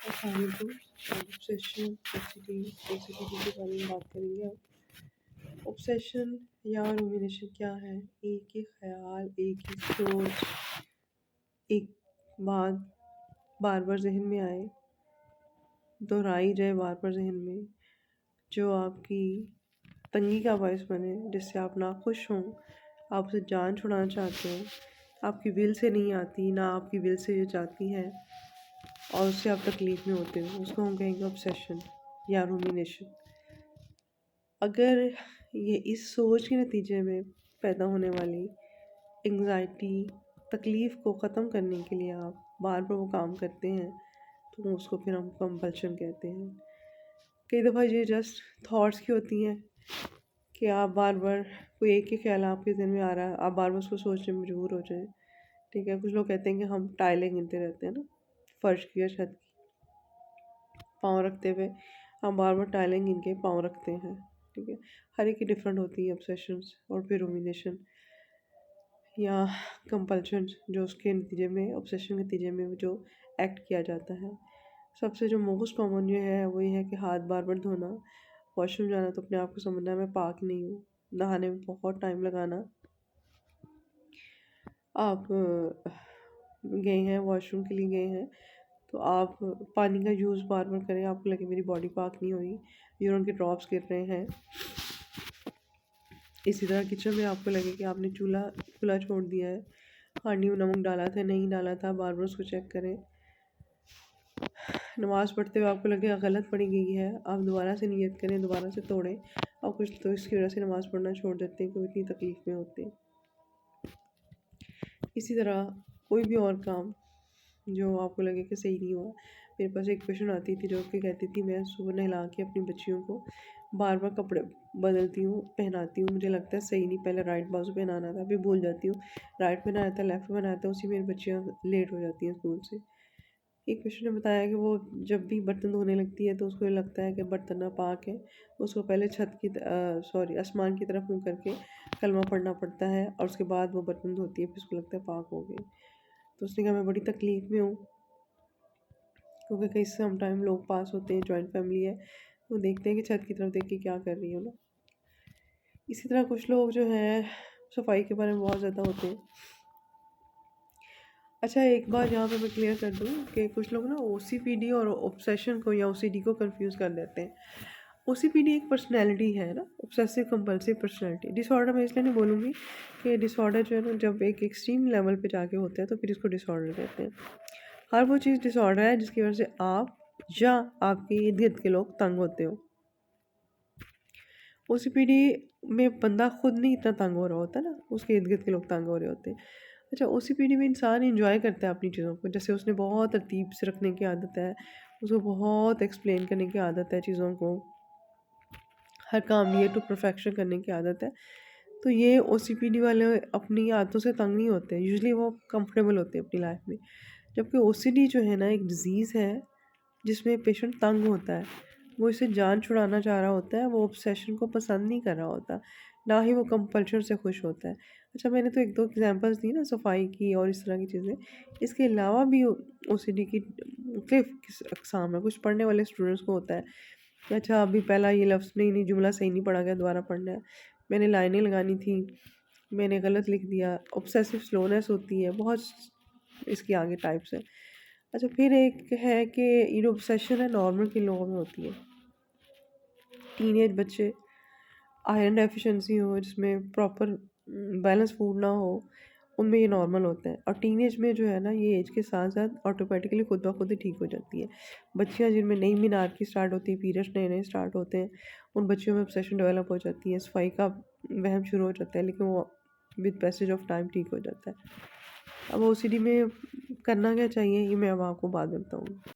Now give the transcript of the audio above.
अस्सलामुअलैकुम। Obsession OCD के बारे में बात करेंगे अब। ऑब्सेशन या रूमिनेशन क्या है? एक ही ख्याल, एक ही सोच, एक बात बार बार जहन में आए, दोहराई जाए बार बार जहन में, जो आपकी तंगी का बायस बने, जिससे आप नाखुश हों, आप उसे जान छुड़ाना चाहते हो, आपकी विल से नहीं आती, ना आपकी विल से ये जाती है और उससे आप तकलीफ में होते हो, उसको हम कहेंगे ऑब्सेशन या रूमिनेशन। अगर ये इस सोच के नतीजे में पैदा होने वाली एंग्जाइटी, तकलीफ़ को ख़त्म करने के लिए आप बार बार वो काम करते हैं, तो उसको फिर हम कंपल्शन कहते हैं। कई दफ़ा ये जस्ट थॉट्स की होती हैं कि आप बार बार कोई एक ही ख्याल आपके ज़हन में आ रहा है, आप बार बार उसको सोचने में मजबूर हो जाएं। ठीक है, कुछ लोग कहते हैं कि हम टाइलें गिनते रहते हैं ना, फर्श की या छत की, पाँव रखते हुए हम बार बार टाइलें गिन के पाँव रखते हैं। ठीक है, हर एक की डिफरेंट होती है ऑब्सेशंस और फिर रूमिनेशन या कंपल्शन, जो उसके नतीजे में ऑब्सेशन के नतीजे में जो एक्ट किया जाता है। सबसे जो मोस्ट कॉमन जो है वो ये है कि हाथ बार बार धोना, वॉशरूम जाना तो अपने आप को समझना मैं पाक नहीं हूँ, नहाने में बहुत टाइम लगाना, आप गए हैं वॉशरूम के लिए गए हैं तो आप पानी का यूज़ बार बार करें, आपको लगे मेरी बॉडी पाक नहीं हुई, यूरिन के ड्रॉप्स गिर रहे हैं। इसी तरह किचन में आपको लगे कि आपने चूल्हा खुला छोड़ दिया है, हांडी में नमक डाला था नहीं डाला था, बार बार उसको चेक करें। नमाज़ पढ़ते हुए आपको लगे गलत पढ़ी गई है, आप दोबारा से नियत करें, दोबारा से तोड़ें। और कुछ तो इसकी वजह से नमाज़ पढ़ना छोड़ देते हैं क्योंकि इतनी तकलीफ़ में होते हैं। इसी तरह कोई भी और काम जो आपको लगे कि सही नहीं हुआ। मेरे पास एक पेशेंट आती थी जो कि कहती थी मैं सुबह नहला के अपनी बच्चियों को बार बार कपड़े बदलती हूँ, पहनाती हूँ, मुझे लगता है सही नहीं, पहले राइट बाजू पहनाना था, फिर भूल जाती हूँ, राइट पहनाया था, लेफ़्ट पहनाया था, उसी मेरी बच्चियाँ लेट हो जाती हैं स्कूल से। एक पेशेंट ने बताया कि वो जब भी बर्तन धोने लगती है तो उसको ये लगता है कि बर्तन नापाक है, उसको पहले छत की आसमान की तरफ मुँह करके कलमा पढ़ना पड़ता है और उसके बाद वो बर्तन धोती है, फिर उसको लगता है पाक हो गए। तो उसने कहा मैं बड़ी तकलीफ़ में हूँ क्योंकि कई सम टाइम लोग पास होते हैं, जॉइंट फैमिली है, वो देखते हैं कि छत की तरफ देख के क्या कर रही हो ना। इसी तरह कुछ लोग जो हैं सफाई के बारे में बहुत ज़्यादा होते हैं। अच्छा, एक बात यहाँ पे मैं क्लियर कर दूँ कि कुछ लोग ना ओसीपीडी और ऑब्सेशन को या ओसीडी को कंफ्यूज कर देते हैं। ओसीपीडी एक पर्सनैलिटी है ना, ऑब्सेसिव कंपल्सिव पर्सनैलिटी डिसऑर्डर। मैं इसलिए नहीं बोलूँगी कि डिसऑर्डर जो है ना जब एक एक्सट्रीम लेवल पे जाके होता है तो फिर इसको डिसऑर्डर कहते हैं। हर वो चीज़ डिसऑर्डर है जिसकी वजह से आप या आपके इर्द गिर्द के लोग तंग होते हो। ओसीपीडी में बंदा खुद नहीं इतना तंग हो रहा होता ना, उसके इर्द गिर्द के लोग तंग हो रहे होते हैं। अच्छा, ओसीपीडी में इंसान इंजॉय करता है अपनी चीज़ों को, जैसे उसने बहुत तरतीब से रखने की आदत है, उसको बहुत एक्सप्लेन करने की आदत है चीज़ों को, हर काम नियर टू परफेक्शन करने की आदत है। तो ये ओसीपीडी वाले अपनी आदतों से तंग नहीं होते, यूजुअली वो कंफर्टेबल होते हैं अपनी लाइफ में। जबकि ओसीडी जो है ना एक डिज़ीज़ है जिसमें पेशेंट तंग होता है, वो इसे जान छुड़ाना चाह रहा होता है, वो ऑब्सेशन को पसंद नहीं कर रहा होता, ना ही वो कंपल्शन से खुश होता है। अच्छा, मैंने तो एक दो एग्जांपल्स दी ना सफाई की और इस तरह की चीज़ें। इसके अलावा भी ओसीडी की मुख्तलिफ अक़साम है। कुछ पढ़ने वाले स्टूडेंट्स को होता है कि अच्छा अभी पहला ये लफ्ज़ नहीं जुमला सही नहीं पढ़ा गया, दोबारा पढ़ना है, मैंने लाइनें लगानी थी, मैंने गलत लिख दिया। ऑब्सेसिव स्लोनेस होती है, बहुत इसकी आगे टाइप्स है। अच्छा, फिर एक है कि ये ऑब्सेशन है नॉर्मल के लोगों में होती है। टीनेज बच्चे, आयरन डेफिशिएंसी हो, जिसमें प्रॉपर बैलेंस फूड ना हो, उनमें ये नॉर्मल होता है। और टीनेज में जो है ना ये एज के साथ साथ ऑटोमेटिकली खुद ब खुद ही ठीक हो जाती है। बच्चियाँ जिनमें नई मीनारकी स्टार्ट होती है, पीरियड्स नए नए स्टार्ट होते हैं, उन बच्चियों में ऑब्सेशन डेवलप हो जाती है, सफाई का वहम शुरू हो जाता है, लेकिन वो विद पैसेज ऑफ टाइम ठीक हो जाता है। अब ओसीडी में करना क्या चाहिए ये मैं अब आपको बाद में बताऊँगी।